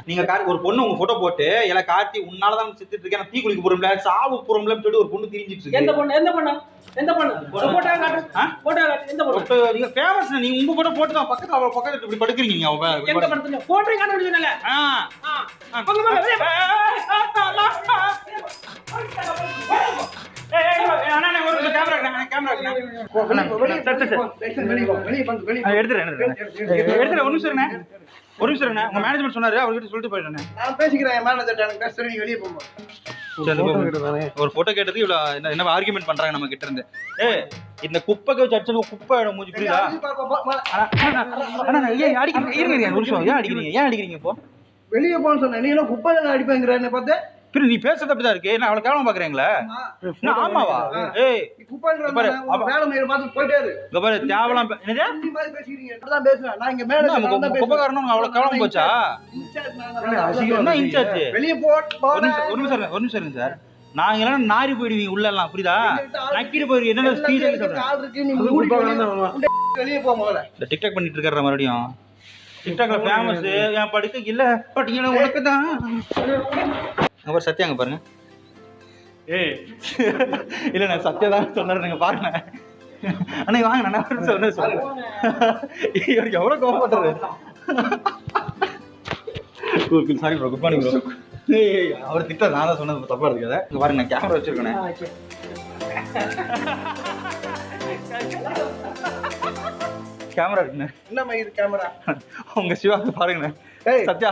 நீங்க ஒரு பொண்ணு உங்க போட்டோ போட்டு எல்லாம் காட்டி உன்னாலதான் செத்துட்டு இருக்கேன், நான் தீ குளிக்க போறோம்ல, சாவு போறோம்லன்னு சொல்லி ஒரு பொண்ணு திரிஞ்சிட்டு இருக்கு. எந்த பொண்ணு போட்டோ காட்டு. எந்த பொண்ணு? நீங்க ஃபேமஸ், நீங்க உங்க போட்டோ போட்டு தான் பக்கத்துல அவ பக்கத்துல இப்படி படுக்குறீங்க. அவ எந்த படத்துல போட்டோ காட்ட முடியல. ஒரு நிமிஷம் உங்க மேனேஜ்மெண்ட் சொன்னாரு, அவர்கிட்ட சொல்லிட்டு போயிட்டேன். நான் பேசிக்கிறேன் மேனேஜர் பேசுறேன், நீ வெளியே போங்க. ஒரு போட்டோ கேட்டது இவ்வளவு என்ன ஆர்குமெண்ட் பண்றாங்க நம்ம கிட்ட இருந்து. இந்த குப்பைக்கு சர்ச்சை குப்பை மூஞ்சி புரியுதா? ஏன் அடிக்கிறீங்க? ஒரு நிமிஷம், ஏன் அடிக்கிறீங்க இப்போ? வெளியே போன்னு சொன்னேன், நீ எல்லாம் குப்பை அடிப்பேங்கிற என்ன பார்த்து. நீ பேசுறது அப்படிதான் இருக்கு. என்ன அவளை கேவலம் பாக்குறீங்களா? ஆமாவா? ஏய் குப்பைன்ற வேலை மயிர பார்த்து போயிட்டே இரு. இங்க பாரு, தேவலாம் என்னது நீ மாதிரி பேசிக்கிறீங்க. நான் பேசுறேன், நான் இங்க மேனேஜர் நான் தான் பேசுறேன். குப்பைக்காரனும் அவளை கேவலம் போச்சா? என்ன இன்சார்ஜ்? வெளியே போ. ஒரு நிமிஷம் இருங்க சார். நாங்க எல்லாம் நாரி போயிடுவீங்க உள்ள எல்லாம், புரியுதா? நக்கிட்டு போயிரு. என்ன ஸ்பீட் சொல்றேன், ஆள் இருக்கு, நீ மூடி வெளியே போ முதல்ல. இந்த டிக்டாக் பண்ணிட்டு இருக்காரு மறுபடியும். டிக்டாக்ல ஃபேமஸ் என் படுக்க இல்ல, பட் உனக்கு தான். அங்க சத்யாங்க பாருங்க. இல்ல நான் சத்யா தான் சொன்னாரு, நீங்க பாருங்க. அண்ணா வாங்க, நான் சொன்னேன். இவருக்கு எவ்வளவு கோவப்படுறாரு. Sorry bro, good morning bro. அவர் திட்ட நான் தான் சொன்னது தப்பா இருக்காது. இங்க பாருங்க, நான் கேமரா வச்சிருக்கேன். கேமரா இருக்குண்ணே. என்ன மாதிரி கேமரா? உங்க சிவா பாருங்கண்ணே. சத்யா